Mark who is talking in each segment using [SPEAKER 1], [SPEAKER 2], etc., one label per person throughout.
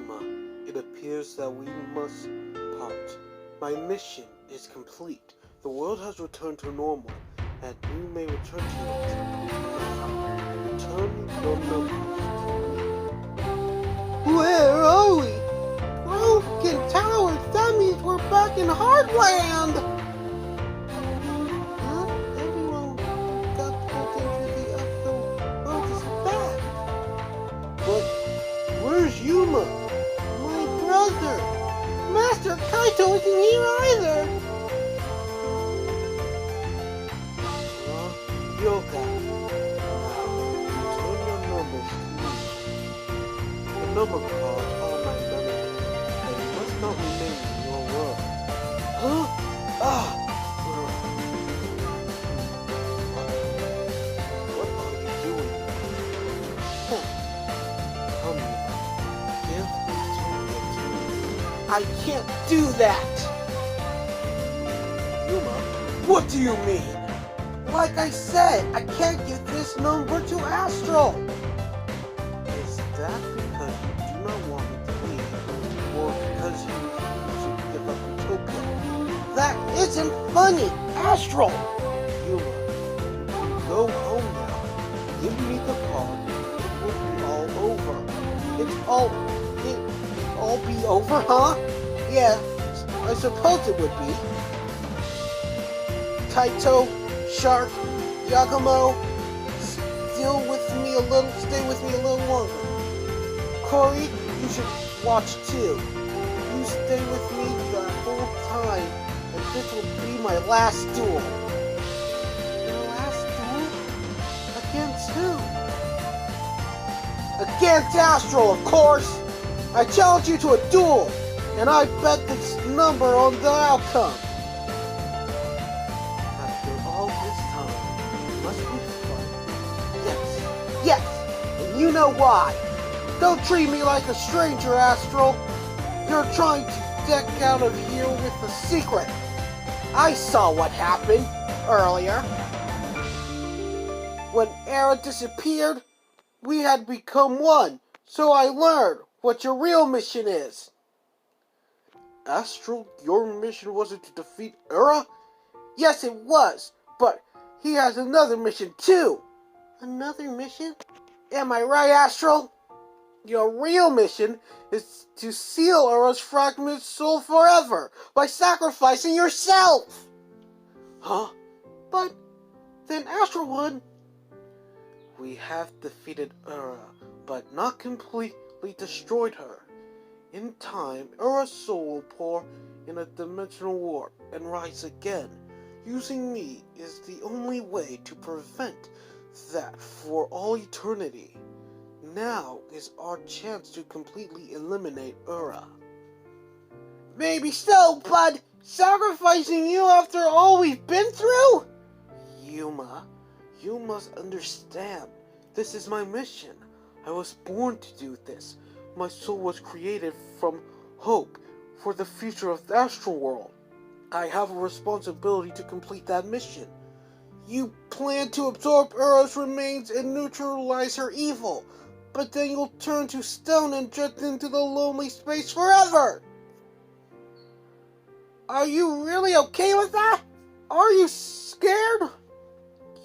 [SPEAKER 1] Yuma, it appears that we must part. My mission is complete. The world has returned to normal, and you may return to it. Return your numbers to me. Where are we? Broken towers! That means we're back in Heartland! Huh? Everyone got pulled into the other world is back. But where's Yuma? My brother! Master Kaito isn't here either! Yoga. Now, return your numbers to me. The number cards are my memory. They must not remain in your world. Huh? What are you doing? Come here. Give Utopia to me. I can't do that! Yuma, what do you mean? Like I said, I can't give this number to Astral! Is that because you do not want me to leave, or because you should give up Utopia? That isn't funny! Astral! Yuma, go home now. Give me the card. It will be all over. It'll all be over, huh? Yeah, I suppose it would be. Kaito, Shark, Yakumo, stay with me a little longer. Corey, you should watch too. You stay with me the whole time, and this will be my last duel. Your last duel? Against who? Against Astral, of course! I challenge you to a duel, and I bet this number on the outcome. Yes, and you know why. Don't treat me like a stranger, Astral. You're trying to deck out of here with a secret. I saw what happened earlier. When Era disappeared, we had become one, so I learned what your real mission is. Astral, your mission wasn't to defeat Era? Yes, it was, but he has another mission too. Another mission? Am I right, Astral? Your real mission is to seal Ura's fragmented soul forever by sacrificing yourself! Huh? But then Astral would... We have defeated Ura, but not completely destroyed her. In time, Ura's soul will pour in a dimensional warp and rise again. Using me is the only way to prevent that for all eternity. Now is our chance to completely eliminate Ura. Maybe so, but sacrificing you after all we've been through? Yuma, you must understand. This is my mission. I was born to do this. My soul was created from hope for the future of the Astral World. I have a responsibility to complete that mission. You plan to absorb Ura's remains and neutralize her evil, but then you'll turn to stone and drift into the lonely space forever! Are you really okay with that? Are you scared?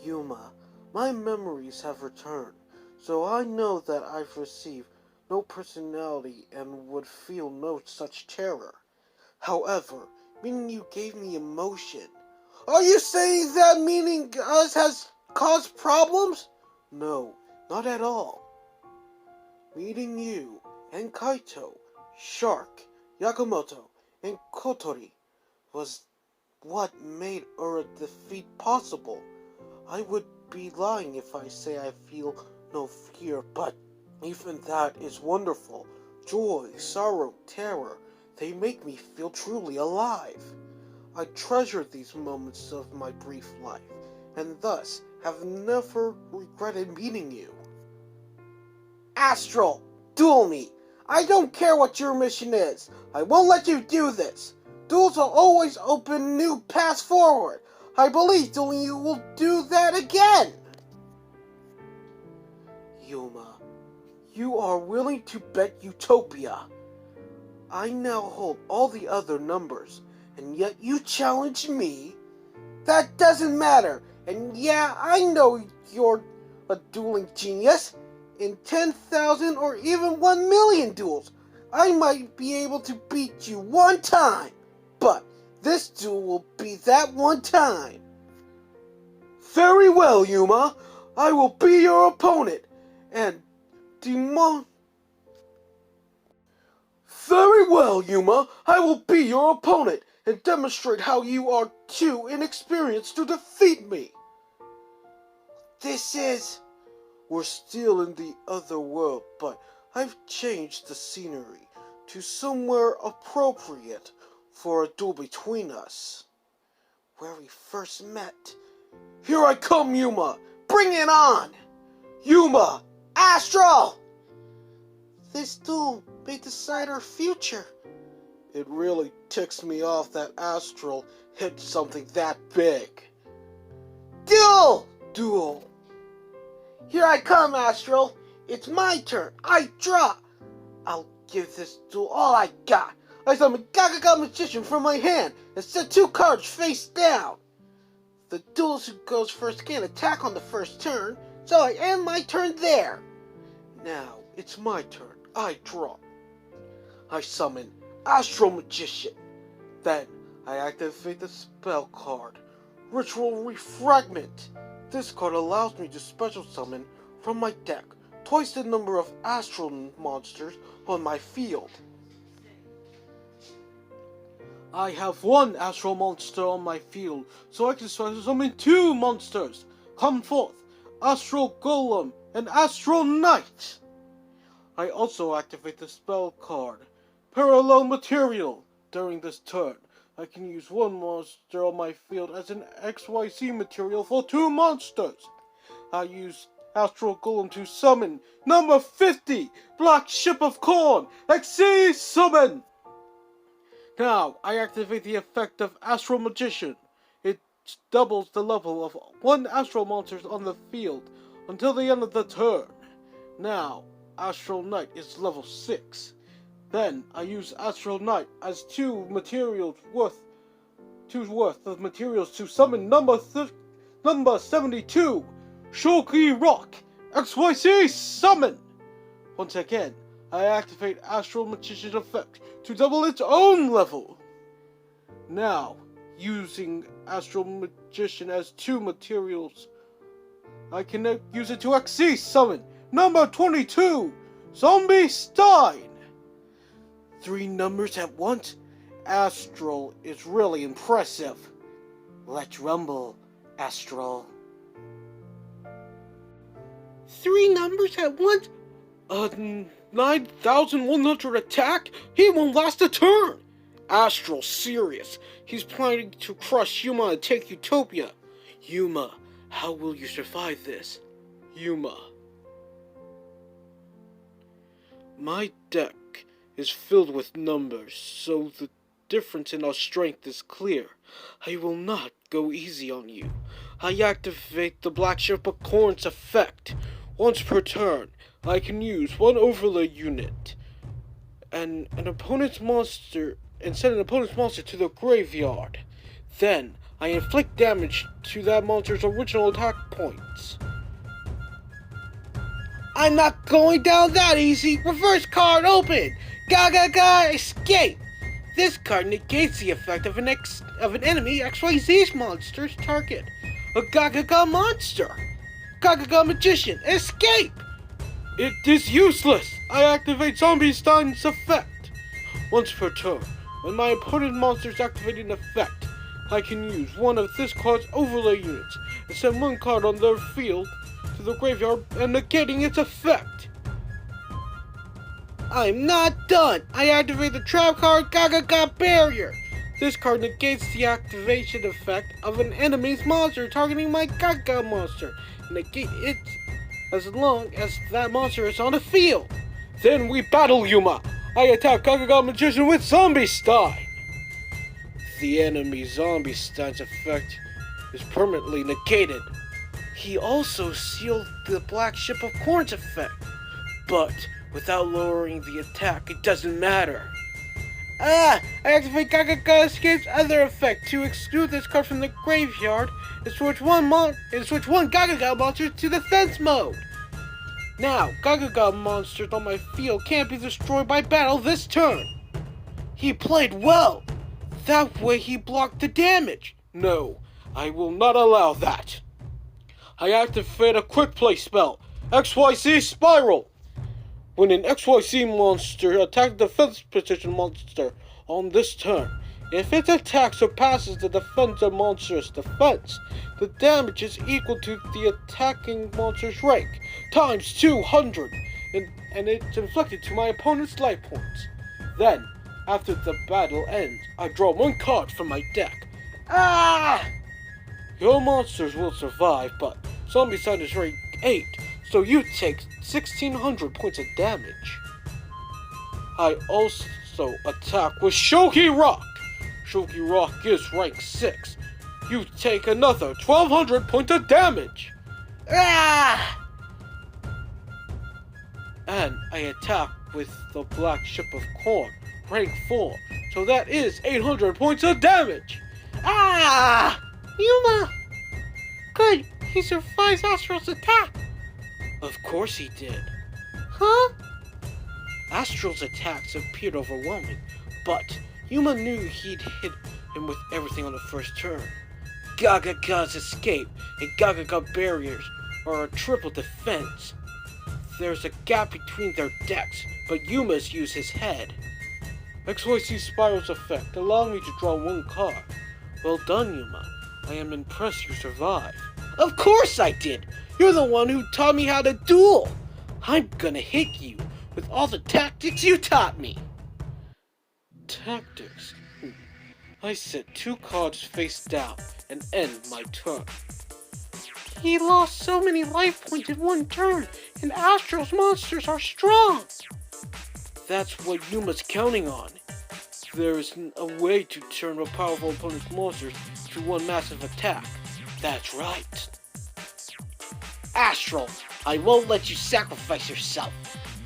[SPEAKER 1] Yuma, my memories have returned, so I know that I've received no personality and would feel no such terror. However, meaning you gave me emotion. Are you saying that meaning us has caused problems? No, not at all. Meeting you and Kaito, Shark, Yakamoto, and Kotori was what made Ura defeat possible. I would be lying if I say I feel no fear, but even that is wonderful. Joy, sorrow, terror, they make me feel truly alive. I treasure these moments of my brief life, and thus have never regretted meeting you. Astral, duel me! I don't care what your mission is. I won't let you do this. Duels will always open new paths forward. I believe dueling you will do that again. Yuma, you are willing to bet Utopia. I now hold all the other numbers, and yet you challenge me? That doesn't matter, and yeah, I know you're a dueling genius. In 10,000 or even 1,000,000 duels, I might be able to beat you one time, but this duel will be that one time. Very well, Yuma. I will be your opponent, and Very well, Yuma. I will be your opponent and demonstrate how you are too inexperienced to defeat me. We're still in the other world, but I've changed the scenery to somewhere appropriate for a duel between us. Where we first met. Here I come, Yuma! Bring it on! Yuma! Astral! This duel may decide our future. It really ticks me off that Astral hit something that big. Duel! Here I come, Astral. It's my turn. I draw. I'll give this duel all I got. I summon Gaga Magician from my hand and set 2 cards face down. The duelist who goes first can't attack on the first turn, so I end my turn there. Now, it's my turn. I draw. I summon Astral Magician. Then, I activate the spell card, Ritual Refragment. This card allows me to special summon from my deck twice the number of astral monsters on my field. I have 1 astral monster on my field, so I can special summon 2 monsters. Come forth, Astral Golem and Astral Knight. I also activate the spell card, Parallel Material. During this turn, I can use 1 monster on my field as an XYZ material for 2 monsters. I use Astral Golem to summon number 50, Black Ship of Corn, XC Summon. Now, I activate the effect of Astral Magician. It doubles the level of 1 astral monster on the field until the end of the turn. Now, Astral Knight is level 6. Then, I use Astral Knight as 2 worth of materials to summon number 72, Shoki Rock, XYZ Summon. Once again, I activate Astral Magician's effect to double its own level. Now, using Astral Magician as 2 materials, I can use it to XC Summon number 22, Zombie Stein. 3 numbers at once? Astral is really impressive. Let's rumble, Astral. 3 numbers at once? 9,100 attack? He won't last a turn! Astral's serious. He's planning to crush Yuma and take Utopia. Yuma, how will you survive this? Yuma. My deck is filled with numbers, so the difference in our strength is clear. I will not go easy on you. I activate the Black Ship of Corn's effect. Once per turn, I can use 1 overlay unit and send an opponent's monster to the graveyard. Then, I inflict damage to that monster's original attack points. I'm not going down that easy! Reverse card open! Gaga escape! This card negates the effect of an enemy XYZ monster's target. A Gaga monster! Gaga Magician, escape! It is useless! I activate Zombie Stein's effect. Once per turn, when my opponent's monsters activate an effect, I can use 1 of this card's overlay units and send 1 card on their field to the graveyard and negating its effect. I'm not done! I activate the trap card Gaga Barrier. This card negates the activation effect of an enemy's monster targeting my Gaga monster. Negate it as long as that monster is on the field. Then we battle Yuma. I attack Gaga Magician with Zombie Stein. The enemy Zombie Stein's effect is permanently negated. He also sealed the Black Ship of Corn's effect, but without lowering the attack, it doesn't matter. I activate Gaga Escape's other effect to exclude this card from the graveyard and switch one Gaga monster to defense mode. Now, Gaga monsters on my field can't be destroyed by battle this turn. He played well. That way he blocked the damage. No, I will not allow that. I activate a quick play spell, XYZ Spiral. When an XYZ monster attacks the defense position monster on this turn, if its attack surpasses the defensive monster's defense, the damage is equal to the attacking monster's rank, times 200, and it's inflicted to my opponent's life points. Then, after the battle ends, I draw one card from my deck. Your monsters will survive, but Zombie Side is rank 8, so you take 1600 points of damage. I also attack with Shogi Rock. Shogi Rock is rank 6. You take another 1200 points of damage. And I attack with the Black Ship of Corn, rank 4. So that is 800 points of damage. Yuma! Good, he survives Astral's attack. Of course he did. Huh? Astral's attacks appeared overwhelming, but Yuma knew he'd hit him with everything on the first turn. Gaga's escape and Gaga barriers are a triple defense. There's a gap between their decks, but Yuma's used his head. XYZ Spiral's effect allowed me to draw one card. Well done, Yuma. I am impressed you survived. Of course I did! You're the one who taught me how to duel! I'm gonna hit you with all the tactics you taught me! Tactics? I set 2 cards face down and end my turn. He lost so many life points in one turn, and Astral's monsters are strong! That's what Yuma's counting on. There is a way to turn a powerful opponent's monsters to one massive attack. That's right. Astral, I won't let you sacrifice yourself.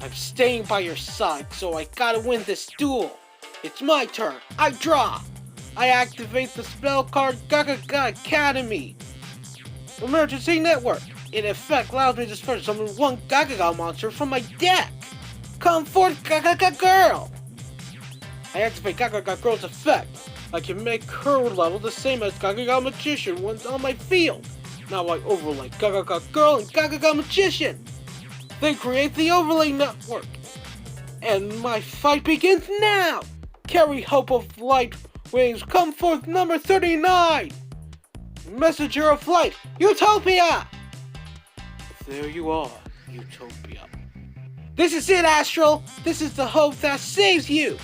[SPEAKER 1] I'm staying by your side, so I gotta win this duel. It's my turn. I draw. I activate the spell card Gaga Academy. Emergency Network. In effect, allows me to special summon one Gaga monster from my deck. Come forth, Gaga Girl. I activate Gaga Girl's effect. I can make her level the same as Gaga Magician when on my field. Now I overlay Gaga Girl and Gaga Magician. They create the overlay network. And my fight begins now. Carry Hope of Light Wings, come forth number 39. Messenger of Light, Utopia. There you are, Utopia. This is it, Astral. This is the hope that saves you.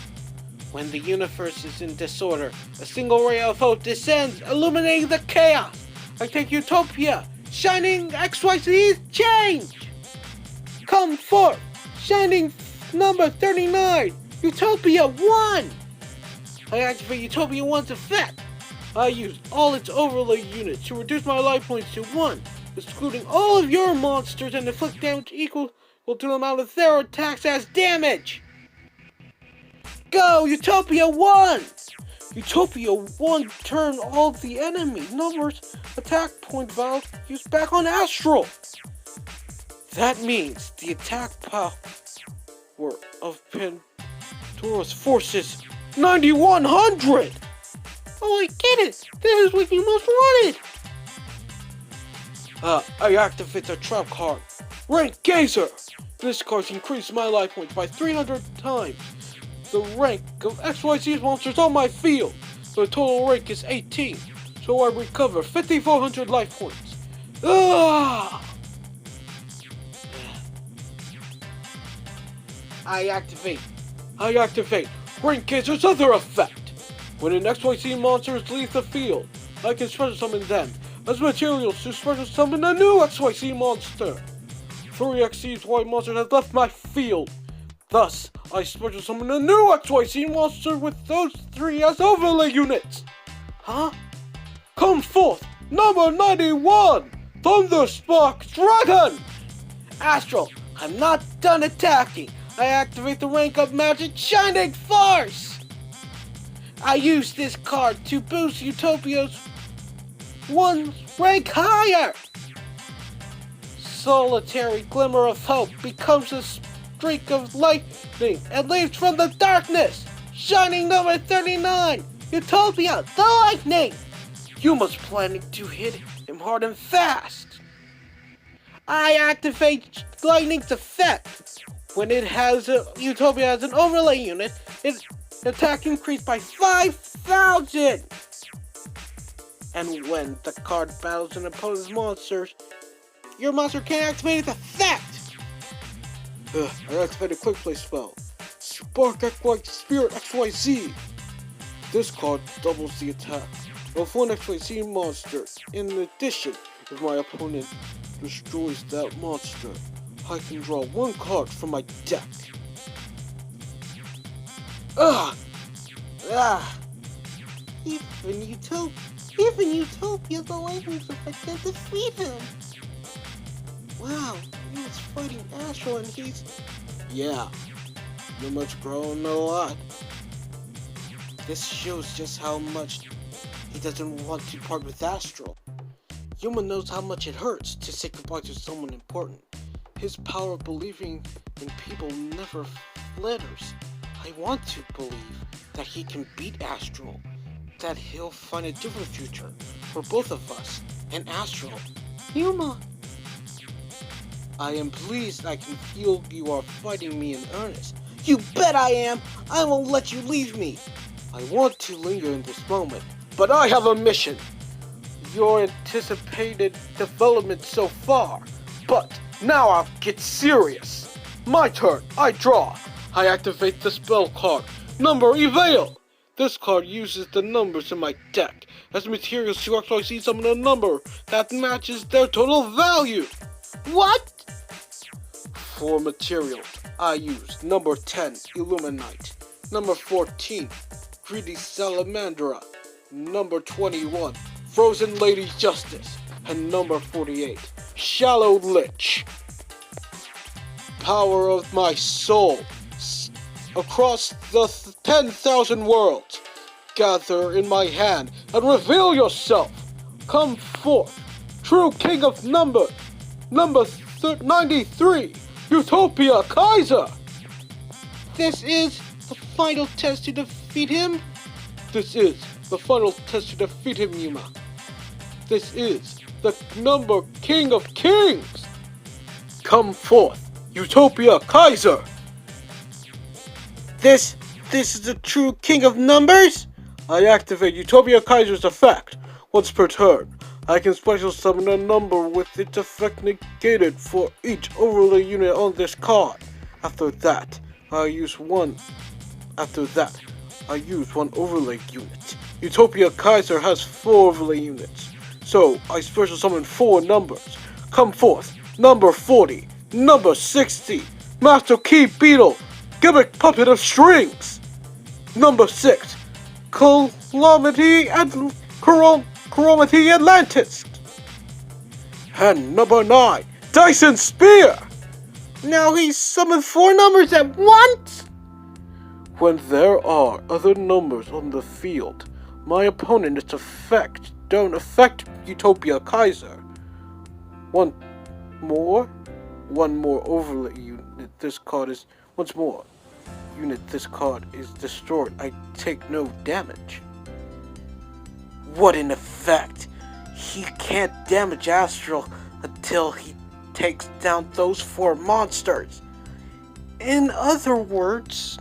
[SPEAKER 1] When the universe is in disorder, a single ray of hope descends, illuminating the chaos. I take Utopia, shining XYZ's change. Come forth, shining number 39, Utopia 1. I activate Utopia 1's effect. I use all its overlay units to reduce my life points to 1, excluding all of your monsters and inflict damage equal to the amount of their attacks as damage. Go, Utopia 1! Utopia 1 turn all the enemy numbers attack point values used back on Astral. That means the attack power of Pandora's forces 9100! Oh, I get it! This is what you most wanted! I activate the trap card. Rank Gazer! This card increased my life points by 300 times the rank of XYZ monsters on my field. The total rank is 18, so I recover 5,400 life points. I activate Rank Gazer's other effect. When an XYZ monster leaves the field, I can special summon them as materials to special summon a new XYZ monster. 3 XYZ monsters have left my field. Thus, I special summon a new XYZ monster with those 3 as overlay units. Huh? Come forth, number 91, Thunderspark Dragon! Astral, I'm not done attacking. I activate the rank up magic Shining Force! I use this card to boost Utopia's one rank higher. Solitary glimmer of hope becomes a streak of lightning and leaps from the darkness. Shining number 39, Utopia, the lightning. Yuma's planning to hit him hard and fast. I activate lightning's effect. When it has Utopia has an overlay unit, its attack increased by 5,000. And when the card battles an opponent's monsters, your monster can't activate its effect. I activated a quick play spell. Spark XY Spirit XYZ. This card doubles the attack of one XYZ monster. In addition, if my opponent destroys that monster, I can draw one card from my deck. Even Utopia, the lightning's effect can defeat him. Wow, he's fighting Astral and he's... Yeah, Yuma's grown a lot. This shows just how much he doesn't want to part with Astral. Yuma knows how much it hurts to say goodbye to someone important. His power of believing in people never flitters. I want to believe that he can beat Astral, that he'll find a different future for both of us and Astral. Yuma! I am pleased I can feel you are fighting me in earnest. You bet I am! I won't let you leave me! I want to linger in this moment, but I have a mission! Your anticipated development so far, but now I'll get serious! My turn, I draw! I activate the spell card, Number Evade! This card uses the numbers in my deck as materials to actually summon a number that matches their total value! What? For materials, I use number 10, Illuminite, number 14, Greedy Salamandra, number 21, Frozen Lady Justice, and number 48, Shallow Lich. Power of my soul. Across the 10,000 worlds, gather in my hand and reveal yourself. Come forth, true king of number 93, Utopia Kaiser. This is the final test to defeat him. This is the final test to defeat him, Yuma. This is the number king of kings. Come forth, Utopia Kaiser. This is the true king of numbers? I activate Utopia Kaiser's effect. Once per turn, I can special summon a number with its effect negated for each overlay unit on this card. After that, I use one overlay unit. Utopia Kaiser has 4 overlay units, so I special summon 4 numbers. Come forth, number 40, number 60, Master Key Beetle, Gimmick Puppet of Strings, number 6, Calamity Atlantis, and number 9, Dyson Spear. Now he's summoned 4 numbers at once? When there are other numbers on the field, my opponent's effect don't affect Utopia Kaiser. One more overlay unit. This card is destroyed. I take no damage. What an effect! He can't damage Astral until he takes down those 4 monsters. In other words,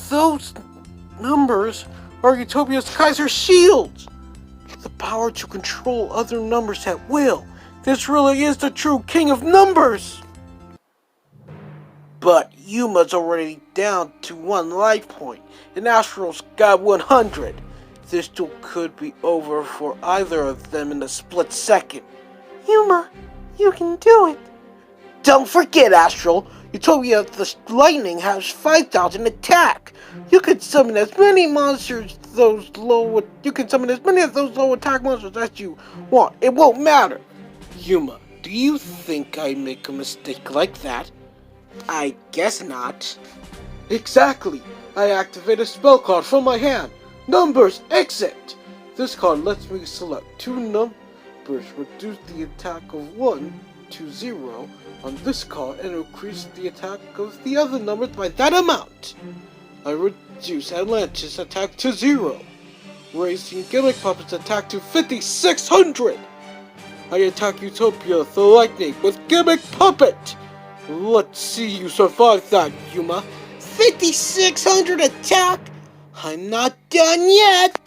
[SPEAKER 1] those numbers are Utopia's Kaiser shields. The power to control other numbers at will. This really is the true king of numbers. But Yuma's already down to 1 life point, and Astral's got 100. This duel could be over for either of them in a split second. Yuma, you can do it. Don't forget, Astral. Utopia the Lightning has 5,000 attack. You can summon as many monsters of those low attack monsters as you want. It won't matter. Yuma, do you think I make a mistake like that? I guess not. Exactly. I activate a spell card from my hand. Numbers, exit! This card lets me select two numbers, reduce the attack of 1 to 0 on this card, and increase the attack of the other numbers by that amount. I reduce Atlantis' attack to 0, raising Gimmick Puppet's attack to 5,600. I attack Utopia the Lightning with Gimmick Puppet. Let's see you survive that, Yuma. 5,600 attack? I'm not done yet.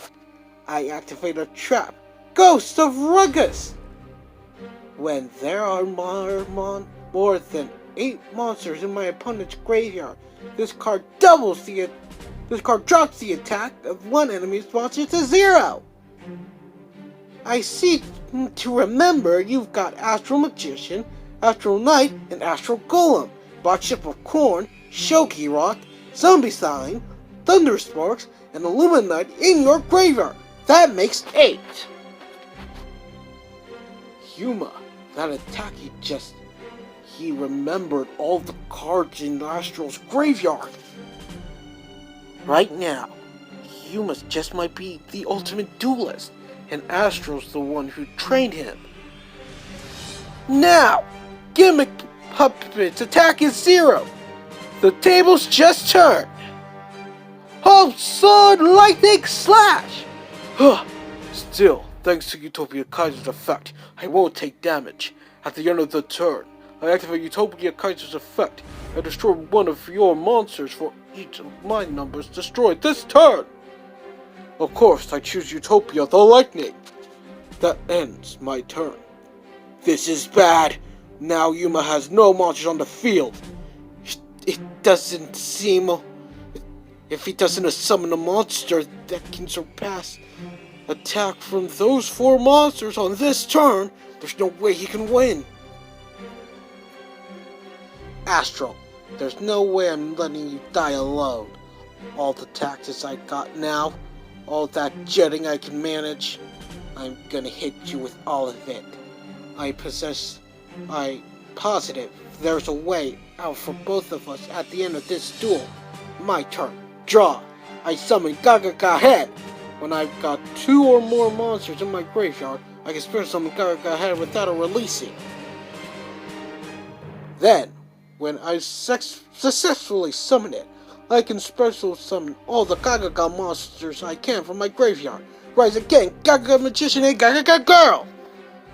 [SPEAKER 1] I activate a trap. Ghost of Rugus. When there are more than 8 monsters in my opponent's graveyard, this card drops the attack of one enemy's monster to 0. I seek to remember you've got Astral Magician, Astral Knight, and Astral Golem, Black Ship of Corn, Shoki Rock, Zombie Sign, Thunder Sparks, and Illuminite in your graveyard. That makes 8. Yuma, that attack he remembered all the cards in Astral's graveyard. Right now, Yuma just might be the ultimate duelist, and Astral's the one who trained him. Now, Gimmick Puppet's attack is 0. The tables just turned. Oh, Sword Lightning Slash! Still, thanks to Utopia Kaiser's effect, I won't take damage. At the end of the turn, I activate Utopia Kaiser's effect and destroy one of your monsters for each of my numbers destroyed this turn. Of course, I choose Utopia the Lightning. That ends my turn. This is bad. Now Yuma has no monsters on the field. It doesn't seem... If he doesn't summon a monster that can surpass attack from those 4 monsters on this turn, there's no way he can win. Astral, there's no way I'm letting you die alone. All the tactics I got now, all that jetting I can manage, I'm gonna hit you with all of it. I'm positive there's a way out for both of us at the end of this duel. My turn. Draw. I summon Gaga Head. When I've got 2 or more monsters in my graveyard, I can special summon Gaga Head without a releasing. Then, when I successfully summon it, I can special summon all the Gaga monsters I can from my graveyard. Rise again, Gaga Magician and Gaga Girl!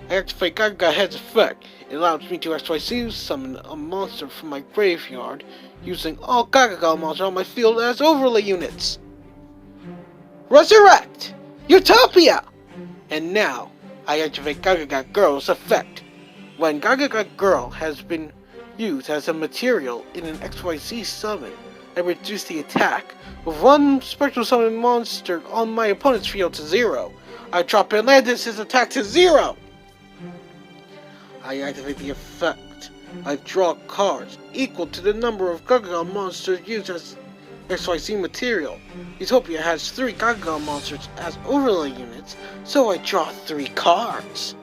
[SPEAKER 1] I activate Gaga Head's effect. It allows me to XYZ summon a monster from my graveyard using all Gaga monsters on my field as overlay units. Resurrect! Utopia! And now, I activate Gaga Girl's effect. When Gaga Girl has been used as a material in an XYZ summon, I reduce the attack of one special summon monster on my opponent's field to 0. I drop Atlantis' attack to 0. I activate the effect. I draw cards equal to the number of Gaga monsters used as XYZ material. Utopia has 3 Gaga monsters as overlay units, so I draw 3 cards.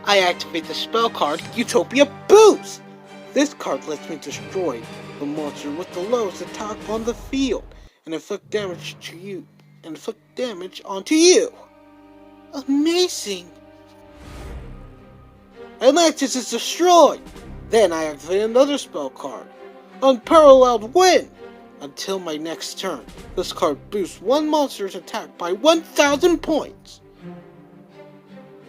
[SPEAKER 1] I activate the spell card Utopia Boost. This card lets me destroy the monster with the lowest attack on the field and inflict damage onto you. Amazing! Atlantis is destroyed! Then I activate another spell card, Unparalleled Wind. Until my next turn, this card boosts one monster's attack by 1,000 points.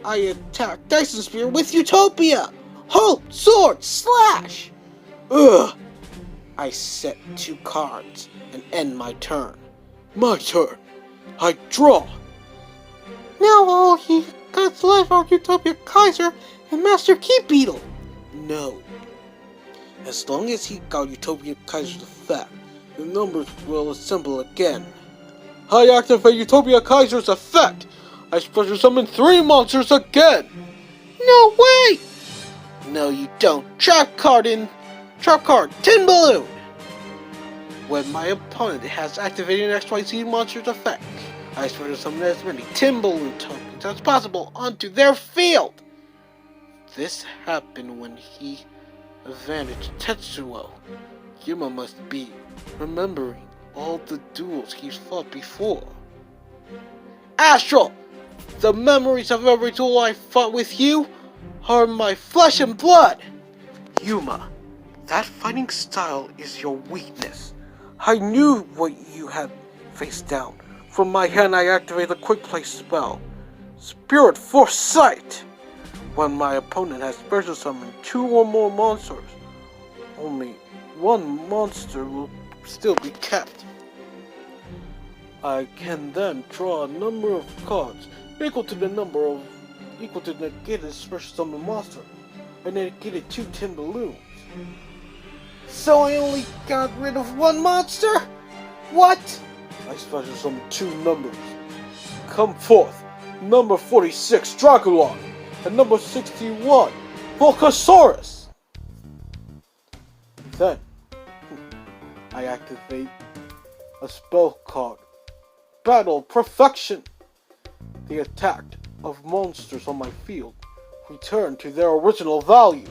[SPEAKER 1] I attack Dyson Spear with Utopia! Hope! Sword! Slash! Ugh! I set 2 cards and end my turn. My turn. I draw. Now all he got left are Utopia Kaiser and Master Key Beetle. No. As long as he got Utopia Kaiser's effect, the numbers will assemble again. I activate Utopia Kaiser's effect. I special summon 3 monsters again. No way! No, you don't. Trap card, Tin Balloon. When my opponent has activated an XYZ monster's effect, I special summon as many Tin Balloon tokens as possible onto their field. This happened when he advantaged Tetsuo. Yuma must be remembering all the duels he's fought before. Astral! The memories of every duel I fought with you are my flesh and blood! Yuma, that fighting style is your weakness. I knew what you had face down. From my hand I activate the quick play spell, Spirit Foresight. When my opponent has special summoned 2 or more monsters, only 1 monster will still be kept. I can then draw a number of cards equal to the negated special summon monster. I negated 2 tin balloons. So I only got rid of 1 monster? What? I special summon 2 numbers. Come forth, number 46, Dracula, and number 61, Volcasaurus. Then, I activate a spell card, Battle Perfection. The attack of monsters on my field return to their original value.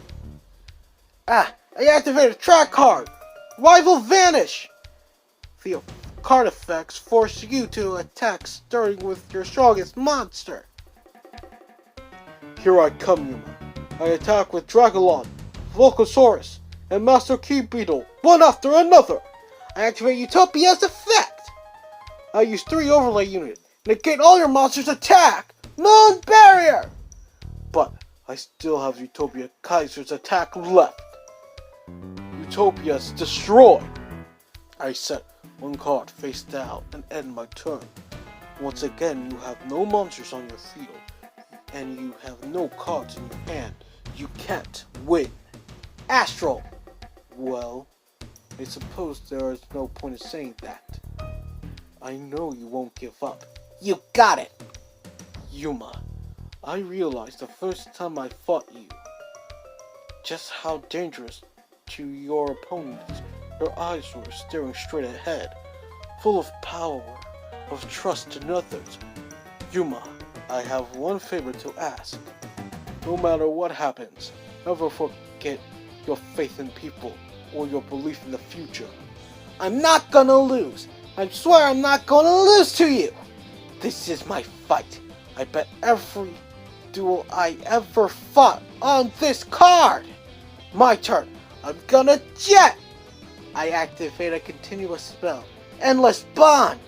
[SPEAKER 1] I activate a track card, Rival Vanish. The card effects force you to attack starting with your strongest monster. Here I come, Yuma. I attack with Dragalon, Volcasaurus, and Master Key Beetle, one after another. I activate Utopia's effect. I use 3 overlay units, negate all your monsters' attack. Moon Barrier! But I still have Utopia Kaiser's attack left. Utopia's destroyed. I set 1 card face down and end my turn. Once again, you have no monsters on your field, and you have no cards in your hand. You can't win. Astral! Well, I suppose there is no point in saying that. I know you won't give up. You got it! Yuma, I realized the first time I fought you just how dangerous to your opponents. Your eyes were staring straight ahead, full of power, of trust in others. Yuma, I have one favor to ask. No matter what happens, never forget your faith in people or your belief in the future. I'm not gonna lose. I swear I'm not gonna lose to you. This is my fight. I bet every duel I ever fought on this card. My turn. I'm gonna jet. I activate a continuous spell, Endless Bond.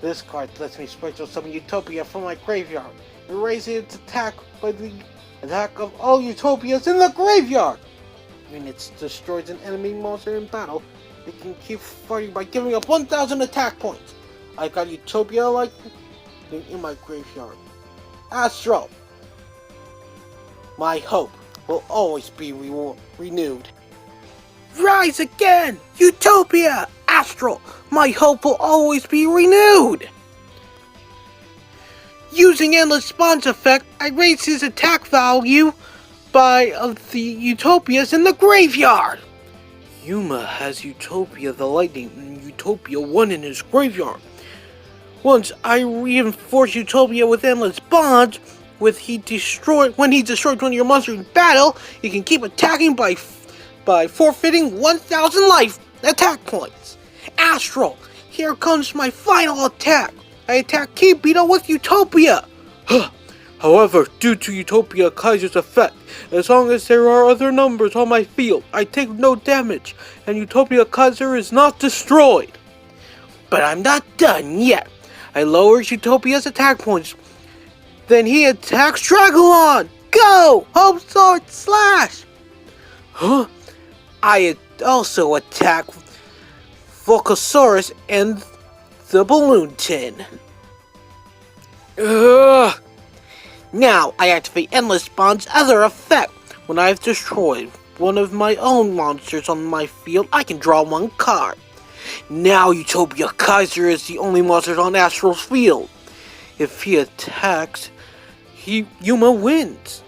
[SPEAKER 1] This card lets me special summon Utopia from my graveyard and raise its attack by the attack of all Utopias in the graveyard. When it destroys an enemy monster in battle, it can keep fighting by giving up 1,000 attack points. I got Utopia like in my graveyard. Astral. My hope will always be renewed. Rise again! Utopia! Astral! My hope will always be renewed! Using Endless Bond's effect, I raise his attack value by the Utopias in the graveyard! Yuma has Utopia the Lightning and Utopia 1 in his graveyard. Once I reinforce Utopia with Endless Bonds, when he destroys one of your monsters in battle, you can keep attacking by forfeiting 1,000 life attack points. Astral, here comes my final attack. I attack Key Beetle with Utopia. However, due to Utopia Kaiser's effect, as long as there are other numbers on my field, I take no damage, and Utopia Kaiser is not destroyed. But I'm not done yet. I lower Utopia's attack points. Then he attacks Dragalon. Go! Hope Sword Slash! I also attack Volcasaurus and the Balloon Tin. Now I activate Endless Bond's other effect. When I've destroyed one of my own monsters on my field, I can draw 1 card. Now Utopia Kaiser is the only monster on Astral's field. If he attacks, Yuma wins.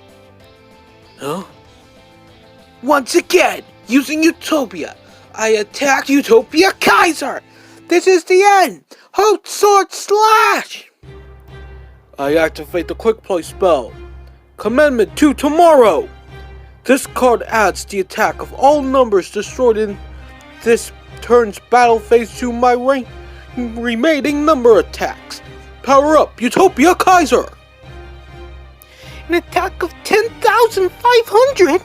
[SPEAKER 1] Once again, using Utopia, I attack Utopia Kaiser. This is the end. Hope Sword Slash. I activate the quick play spell, Commandment to Tomorrow. This card adds the attack of all numbers destroyed in this turn's battle phase to my remaining number attacks. Power up, Utopia Kaiser! An attack of 10,500?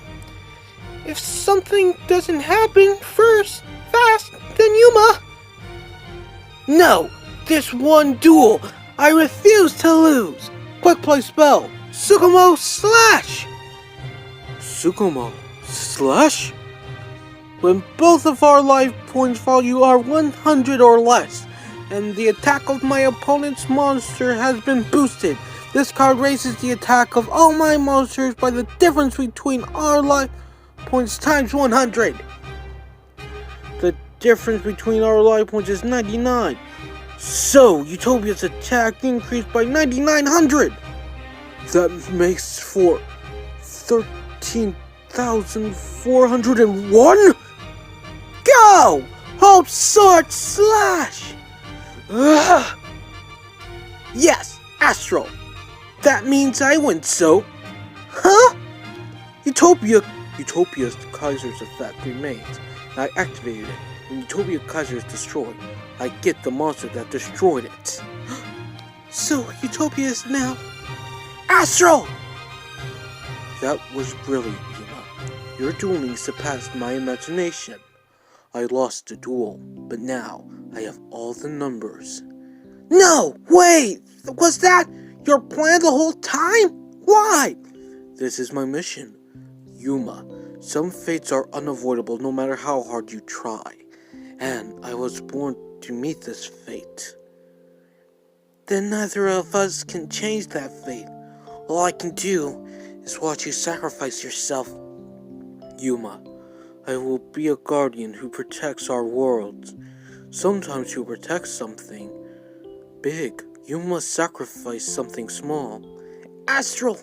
[SPEAKER 1] If something doesn't happen fast, then Yuma... No! This one duel! I refuse to lose! Quick play spell! Sukumo Slash! Sukumo Slash? When both of our life points value are 100 or less, and the attack of my opponent's monster has been boosted, this card raises the attack of all my monsters by the difference between our life points times 100. The difference between our life points is 99. So, Utopia's attack increased by 9,900. That makes for 13,401? Go! Hold sword slash! Ugh. Yes, Astral. That means I win, so... Huh? Utopia's Kaiser's effect remains. I activated it. When Utopia Kaiser is destroyed, I get the monster that destroyed it. So, Utopia is now... Astral! That was brilliant, Yuma. Your dueling surpassed my imagination. I lost the duel, but now I have all the numbers. No! Wait! Was that your plan the whole time? Why? This is my mission. Yuma, some fates are unavoidable no matter how hard you try. And I was born to meet this fate. Then neither of us can change that fate. All I can do is watch you sacrifice yourself. Yuma, I will be a guardian who protects our worlds. Sometimes you protect something big. You must sacrifice something small. Astral,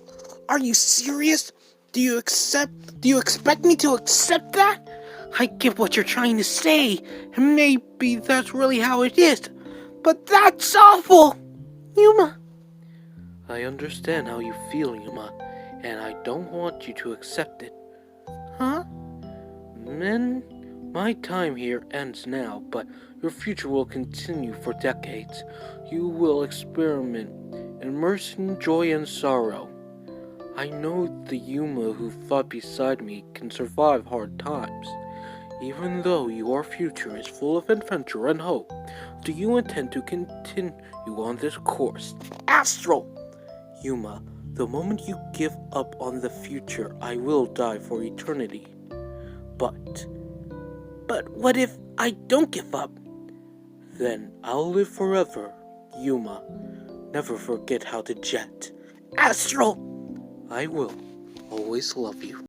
[SPEAKER 1] are you serious? Do you expect me to accept that? I get what you're trying to say, and maybe that's really how it is. But that's awful! Yuma. I understand how you feel, Yuma, and I don't want you to accept it. Huh? Men, my time here ends now, but your future will continue for decades. You will experiment, immerse in joy and sorrow. I know the Yuma who fought beside me can survive hard times. Even though your future is full of adventure and hope, do you intend to continue on this course? Astral! Yuma, the moment you give up on the future, I will die for eternity. But what if I don't give up? Then I'll live forever, Yuma. Never forget how to jet. Astral! I will always love you.